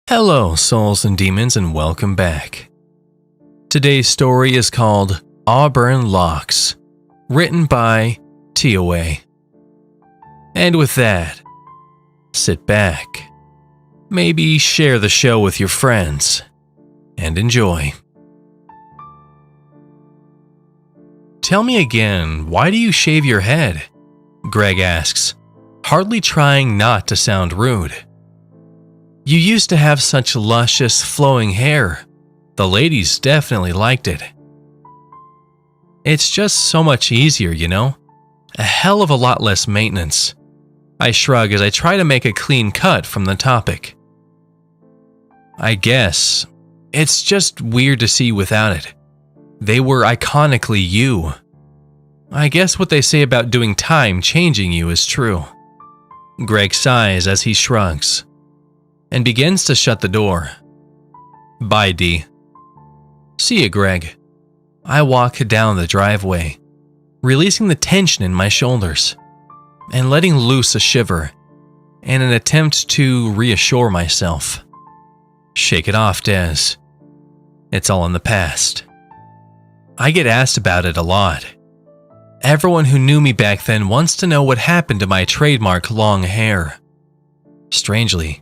Hello, souls and demons, and welcome back. Today's story is called Auburn Locks, written by TOA. And with that, sit back, maybe share the show with your friends, and enjoy. Tell me again, why do you shave your head? Greg asks, hardly trying not to sound rude. You used to have such luscious, flowing hair. The ladies definitely liked it. It's just so much easier, you know? A hell of a lot less maintenance. I shrug as I try to make a clean cut from the topic. I guess. It's just weird to see without it. They were iconically you. I guess what they say about doing time changing you is true. Greg sighs as he shrugs and begins to shut the door. Bye, D. See ya, Greg. I walk down the driveway, releasing the tension in my shoulders and letting loose a shiver in an attempt to reassure myself. Shake it off, Des. It's all in the past. I get asked about it a lot. Everyone who knew me back then wants to know what happened to my trademark long hair. Strangely,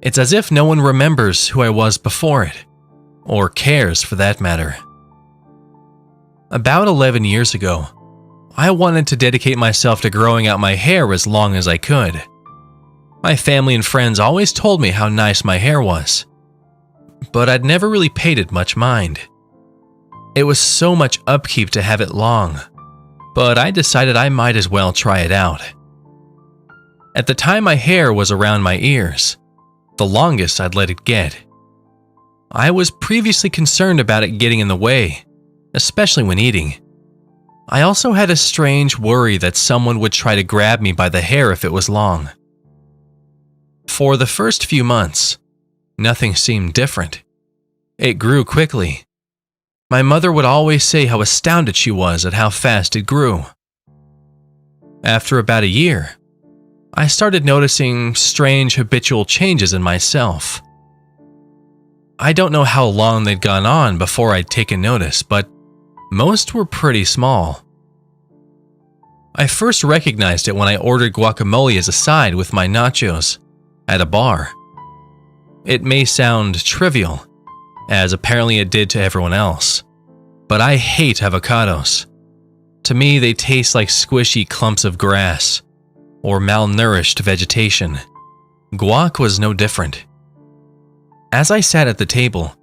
it's as if no one remembers who I was before it, or cares for that matter. About 11 years ago, I wanted to dedicate myself to growing out my hair as long as I could. My family and friends always told me how nice my hair was, but I'd never really paid it much mind. It was so much upkeep to have it long, but I decided I might as well try it out. At the time, my hair was around my ears, the longest I'd let it get. I was previously concerned about it getting in the way, especially when eating. I also had a strange worry that someone would try to grab me by the hair if it was long. For the first few months, nothing seemed different. It grew quickly. My mother would always say how astounded she was at how fast it grew. After about a year, I started noticing strange habitual changes in myself. I don't know how long they'd gone on before I'd taken notice, but most were pretty small. I first recognized it when I ordered guacamole as a side with my nachos at a bar. It may sound trivial, as apparently it did to everyone else, but I hate avocados. To me, they taste like squishy clumps of grass or malnourished vegetation. Guac was no different. As I sat at the table,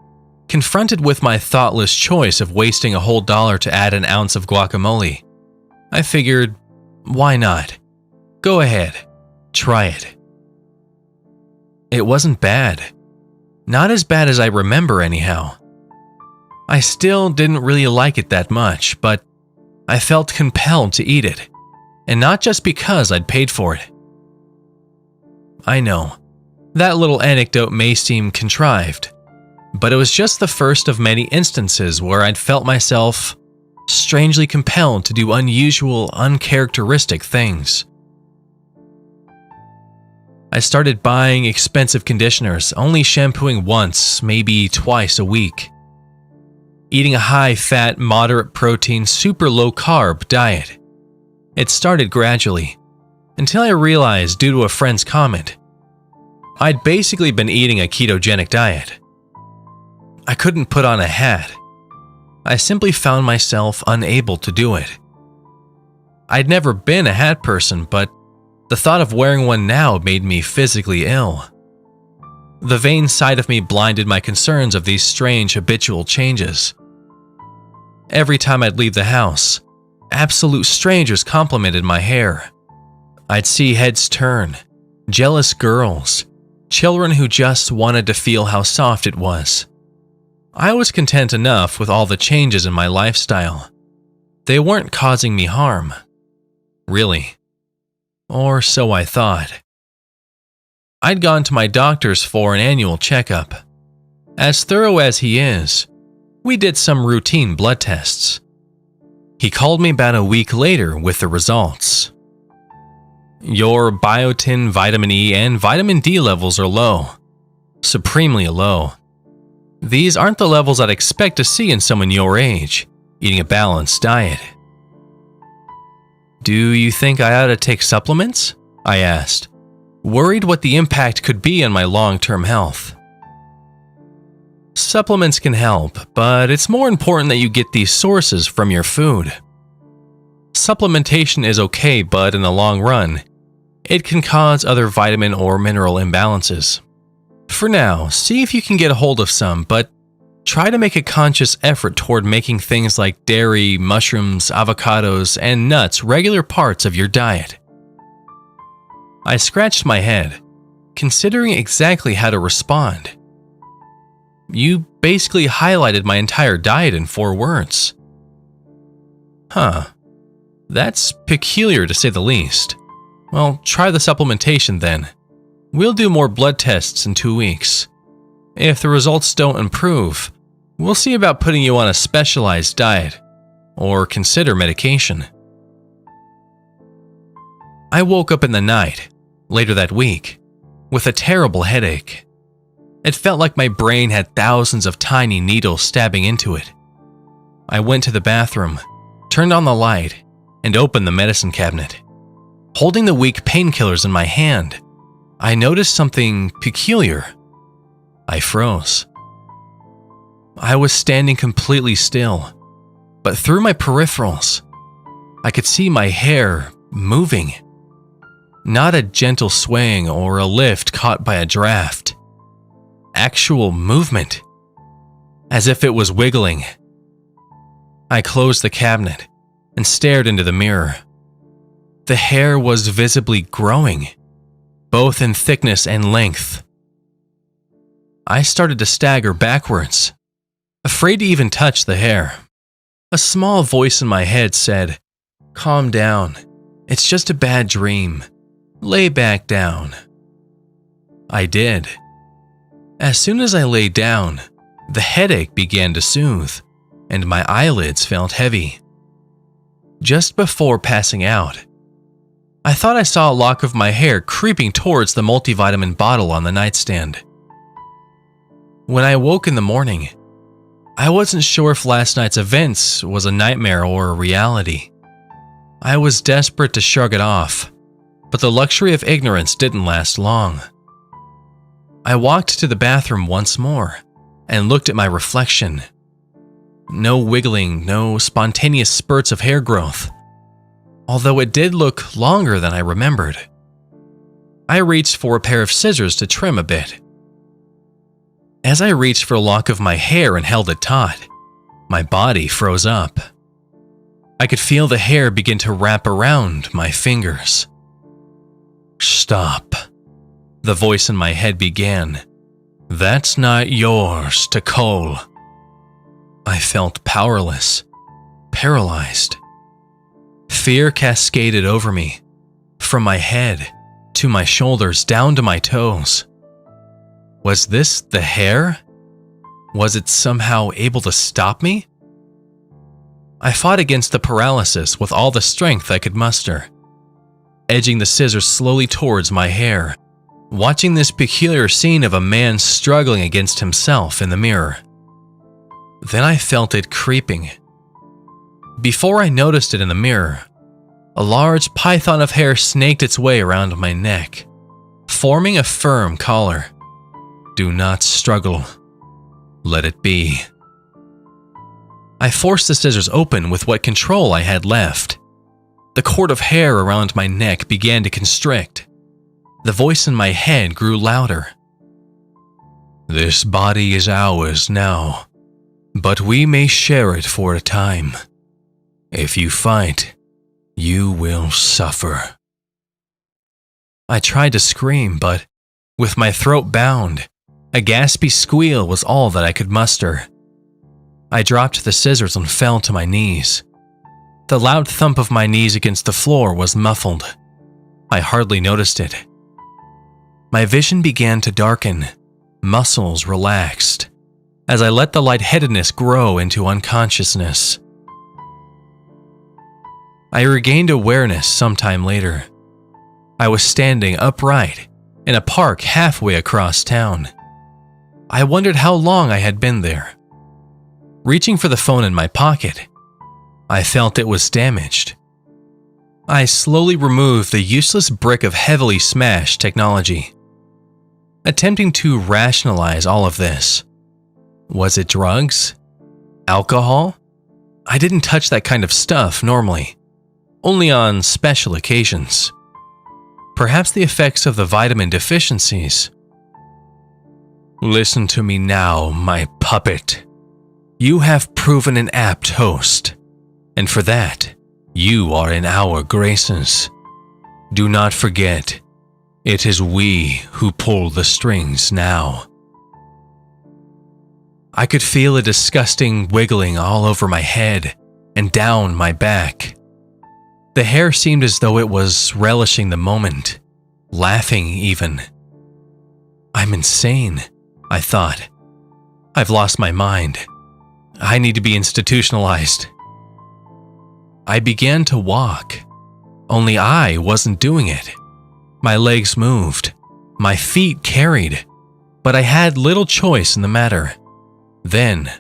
confronted with my thoughtless choice of wasting a whole $1 to add an ounce of guacamole, I figured, why not? Go ahead, try it. It wasn't bad. Not as bad as I remember anyhow. I still didn't really like it that much, but I felt compelled to eat it, and not just because I'd paid for it. I know, that little anecdote may seem contrived, but it was just the first of many instances where I'd felt myself strangely compelled to do unusual, uncharacteristic things. I started buying expensive conditioners, only shampooing once, maybe twice a week. Eating a high-fat, moderate-protein, super low-carb diet. It started gradually, until I realized, due to a friend's comment, I'd basically been eating a ketogenic diet. I couldn't put on a hat. I simply found myself unable to do it. I'd never been a hat person, but the thought of wearing one now made me physically ill. The vain side of me blinded my concerns of these strange habitual changes. Every time I'd leave the house, absolute strangers complimented my hair. I'd see heads turn, jealous girls, children who just wanted to feel how soft it was. I was content enough with all the changes in my lifestyle. They weren't causing me harm. Really. Or so I thought. I'd gone to my doctor's for an annual checkup. As thorough as he is, we did some routine blood tests. He called me about a week later with the results. Your biotin, vitamin E, and vitamin D levels are low. supremely low. These aren't the levels I'd expect to see in someone your age, eating a balanced diet. "Do you think I ought to take supplements?" I asked, worried what the impact could be on my long-term health. "Supplements can help, but it's more important that you get these sources from your food. Supplementation is okay, but in the long run, it can cause other vitamin or mineral imbalances. For now, see if you can get a hold of some, but try to make a conscious effort toward making things like dairy, mushrooms, avocados, and nuts regular parts of your diet." I scratched my head, considering exactly how to respond. "You basically highlighted my entire diet in 4 words." "Huh. That's peculiar to say the least. Well, try the supplementation then. We'll do more blood tests in 2 weeks. If the results don't improve, we'll see about putting you on a specialized diet, or consider medication." I woke up in the night, later that week, with a terrible headache. It felt like my brain had thousands of tiny needles stabbing into it. I went to the bathroom, turned on the light, and opened the medicine cabinet. Holding the weak painkillers in my hand, I noticed something peculiar. I froze. I was standing completely still, but through my peripherals, I could see my hair moving. Not a gentle swaying or a lift caught by a draft. Actual movement, as if it was wiggling. I closed the cabinet and stared into the mirror. The hair was visibly growing, both in thickness and length. I started to stagger backwards, afraid to even touch the hair. A small voice in my head said, "Calm down. It's just a bad dream. Lay back down." I did. As soon as I lay down, the headache began to soothe, and my eyelids felt heavy. Just before passing out, I thought I saw a lock of my hair creeping towards the multivitamin bottle on the nightstand. When I woke in the morning, I wasn't sure if last night's events was a nightmare or a reality. I was desperate to shrug it off, but the luxury of ignorance didn't last long. I walked to the bathroom once more and looked at my reflection. No wiggling, no spontaneous spurts of hair growth, although it did look longer than I remembered. I reached for a pair of scissors to trim a bit. As I reached for a lock of my hair and held it taut, my body froze up. I could feel the hair begin to wrap around my fingers. "Stop," the voice in my head began. "That's not yours to cull." I felt powerless, paralyzed. Fear cascaded over me, from my head to my shoulders down to my toes. Was this the hair? Was it somehow able to stop me? I fought against the paralysis with all the strength I could muster, edging the scissors slowly towards my hair, watching this peculiar scene of a man struggling against himself in the mirror. Then I felt it creeping. Before I noticed it in the mirror, a large python of hair snaked its way around my neck, forming a firm collar. "Do not struggle. Let it be." I forced the scissors open with what control I had left. The cord of hair around my neck began to constrict. The voice in my head grew louder. "This body is ours now, but we may share it for a time. If you fight, you will suffer." I tried to scream, but with my throat bound, a gaspy squeal was all that I could muster. I dropped the scissors and fell to my knees. The loud thump of my knees against the floor was muffled. I hardly noticed it. My vision began to darken, muscles relaxed, as I let the lightheadedness grow into unconsciousness. I regained awareness sometime later. I was standing upright in a park halfway across town, I wondered how long I had been there. Reaching for the phone in my pocket, I felt it was damaged. I slowly removed the useless brick of heavily smashed technology, attempting to rationalize all of this. Was it drugs? Alcohol? I didn't touch that kind of stuff normally, only on special occasions. Perhaps the effects of the vitamin deficiencies. Listen to me now, my puppet. You have proven an apt host, and for that, you are in our graces. Do not forget, it is we who pull the strings now. I could feel a disgusting wiggling all over my head and down my back. The hair seemed as though it was relishing the moment, laughing even. I'm insane, I thought. I've lost my mind. I need to be institutionalized. I began to walk, only I wasn't doing it. My legs moved, my feet carried, but I had little choice in the matter. Then,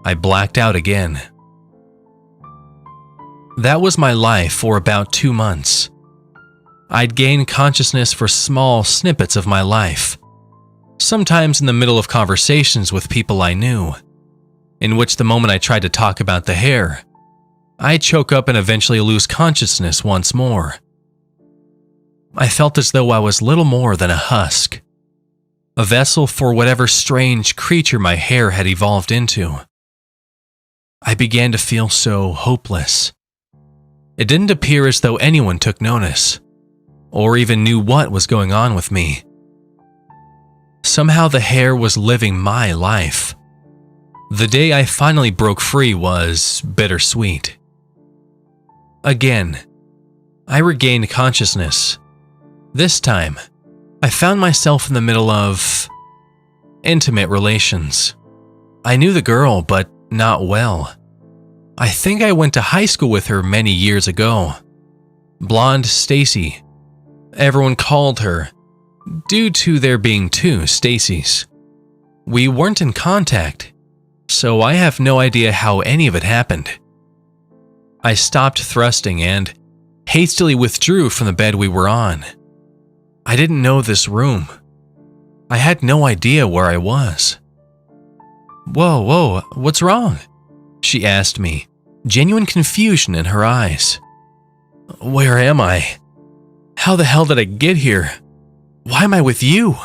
I blacked out again. That was my life for about 2 months. I'd gain consciousness for small snippets of my life, sometimes in the middle of conversations with people I knew, in which the moment I tried to talk about the hair, I choke up and eventually lose consciousness once more. I felt as though I was little more than a husk, a vessel for whatever strange creature my hair had evolved into. I began to feel so hopeless. It didn't appear as though anyone took notice, or even knew what was going on with me. Somehow the hair was living my life. The day I finally broke free was bittersweet. Again, I regained consciousness. This time, I found myself in the middle of intimate relations. I knew the girl, but not well. I think I went to high school with her many years ago. Blonde Stacy. Everyone called her, due to there being 2 Stacys. We weren't in contact, so I have no idea how any of it happened. I stopped thrusting and hastily withdrew from the bed we were on. I didn't know this room. I had no idea where I was. Whoa, what's wrong? She asked me, genuine confusion in her eyes. Where am I? How the hell did I get here? Why am I with you?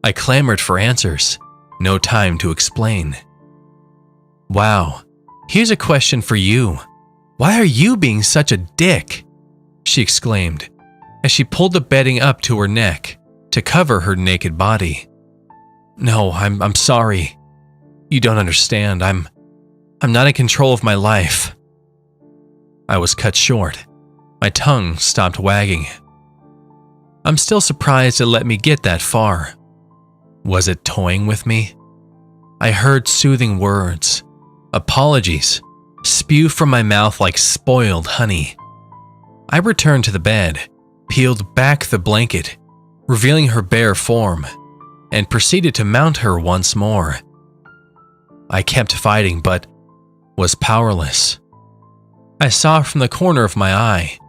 I clamored for answers. No time to explain. Wow, here's a question for you. Why are you being such a dick? She exclaimed, as she pulled the bedding up to her neck to cover her naked body. No, I'm sorry. You don't understand. I'm not in control of my life. I was cut short. My tongue stopped wagging. I'm still surprised it let me get that far. Was it toying with me? I heard soothing words, apologies, spew from my mouth like spoiled honey. I returned to the bed, peeled back the blanket, revealing her bare form, and proceeded to mount her once more. I kept fighting, but was powerless. I saw from the corner of my eye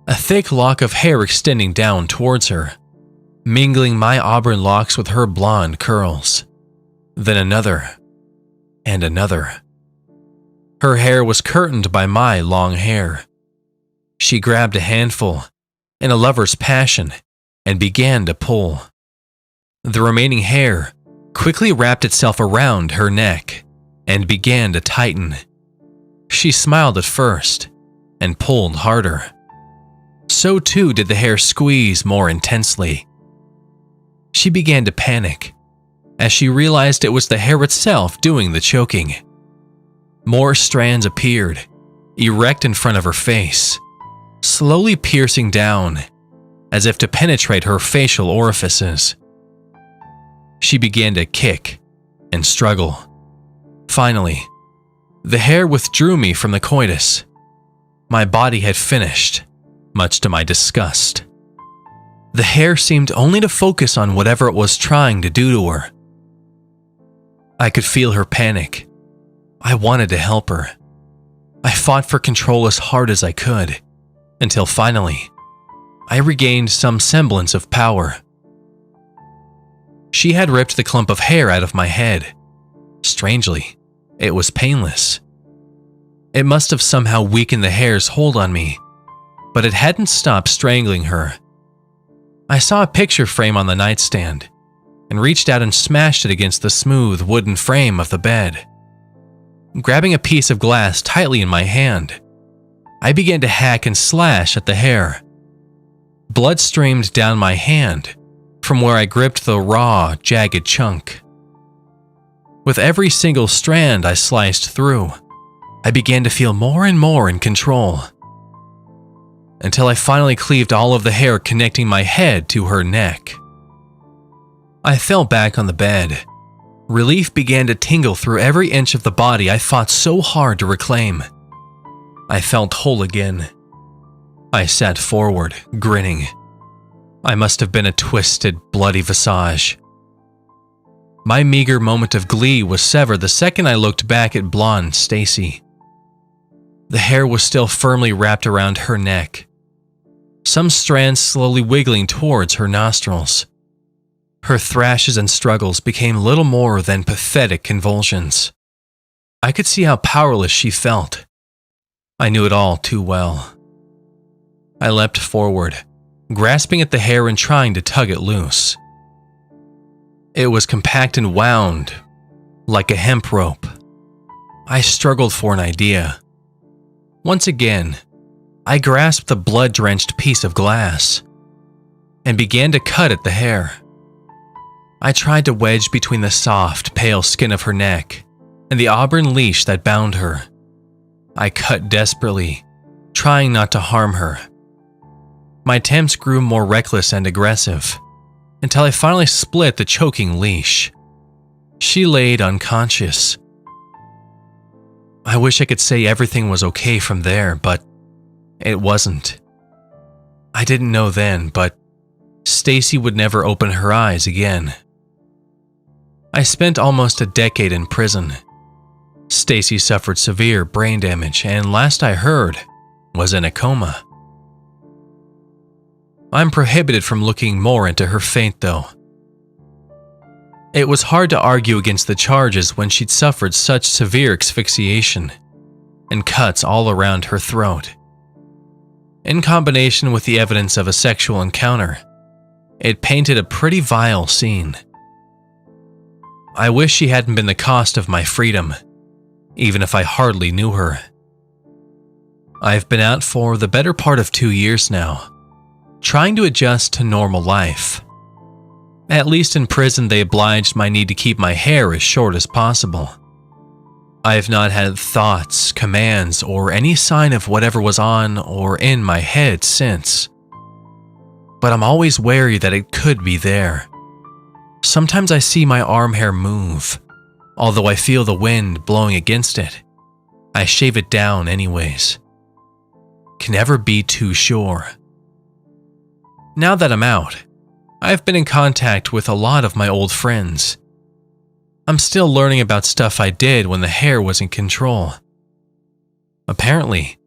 a thick lock of hair extending down towards her, mingling my auburn locks with her blonde curls. Then another, and another. Her hair was curtained by my long hair. She grabbed a handful, in a lover's passion, and began to pull. The remaining hair quickly wrapped itself around her neck and began to tighten. She smiled at first and pulled harder. So too did the hair squeeze more intensely. She began to panic as she realized it was the hair itself doing the choking. More strands appeared, erect in front of her face, slowly piercing down as if to penetrate her facial orifices. She began to kick and struggle. Finally, the hair withdrew me from the coitus. My body had finished, much to my disgust. The hair seemed only to focus on whatever it was trying to do to her. I could feel her panic. I wanted to help her. I fought for control as hard as I could, until finally, I regained some semblance of power. She had ripped the clump of hair out of my head. Strangely, it was painless. It must have somehow weakened the hair's hold on me, but it hadn't stopped strangling her. I saw a picture frame on the nightstand and reached out and smashed it against the smooth wooden frame of the bed. Grabbing a piece of glass tightly in my hand, I began to hack and slash at the hair. Blood streamed down my hand from where I gripped the raw, jagged chunk. With every single strand I sliced through, I began to feel more and more in control, until I finally cleaved all of the hair connecting my head to her neck. I fell back on the bed. Relief began to tingle through every inch of the body I fought so hard to reclaim. I felt whole again. I sat forward, grinning. I must have been a twisted, bloody visage. My meager moment of glee was severed the second I looked back at blonde Stacy. The hair was still firmly wrapped around her neck, some strands slowly wiggling towards her nostrils. Her thrashes and struggles became little more than pathetic convulsions. I could see how powerless she felt. I knew it all too well. I leapt forward, grasping at the hair and trying to tug it loose. It was compact and wound, like a hemp rope. I struggled for an idea. Once again, I grasped the blood-drenched piece of glass and began to cut at the hair. I tried to wedge between the soft, pale skin of her neck and the Auburn leash that bound her. I cut desperately, trying not to harm her. My attempts grew more reckless and aggressive, until I finally split the choking leash. She laid unconscious. I wish I could say everything was okay from there, but it wasn't. I didn't know then, but Stacy would never open her eyes again. I spent almost a decade in prison. Stacy suffered severe brain damage and last I heard, was in a coma. I'm prohibited from looking more into her fate though. It was hard to argue against the charges when she'd suffered such severe asphyxiation and cuts all around her throat. In combination with the evidence of a sexual encounter, it painted a pretty vile scene. I wish she hadn't been the cost of my freedom, even if I hardly knew her. I've been out for the better part of 2 years now, trying to adjust to normal life. At least in prison they obliged my need to keep my hair as short as possible. I have not had thoughts, commands, or any sign of whatever was on or in my head since. But I'm always wary that it could be there. Sometimes I see my arm hair move, although I feel the wind blowing against it. I shave it down anyways. Can never be too sure. Now that I'm out, I've been in contact with a lot of my old friends. I'm still learning about stuff I did when the hair was in control. Apparently,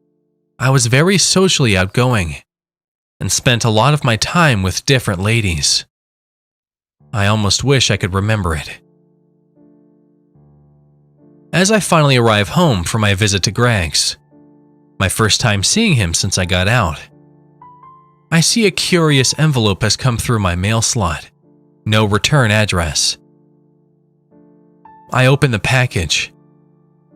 I was very socially outgoing and spent a lot of my time with different ladies. I almost wish I could remember it. As I finally arrive home from my visit to Greg's, my first time seeing him since I got out, I see a curious envelope has come through my mail slot. No return address. I open the package,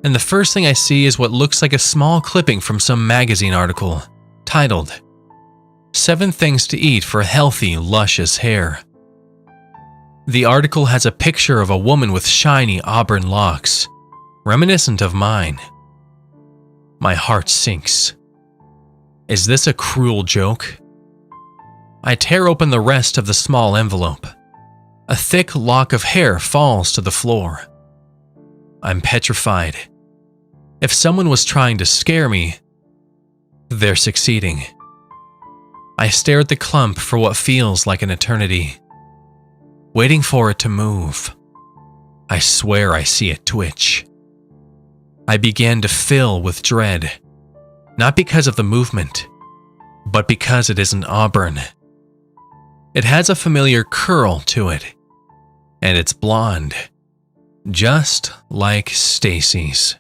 and the first thing I see is what looks like a small clipping from some magazine article titled, "7 Things to Eat for Healthy, Luscious Hair." The article has a picture of a woman with shiny auburn locks, reminiscent of mine. My heart sinks. Is this a cruel joke? I tear open the rest of the small envelope. A thick lock of hair falls to the floor. I'm petrified. If someone was trying to scare me, they're succeeding. I stare at the clump for what feels like an eternity, waiting for it to move. I swear I see it twitch. I began to fill with dread, not because of the movement, but because it isn't Auburn. It has a familiar curl to it, and it's blonde, just like Stacy's.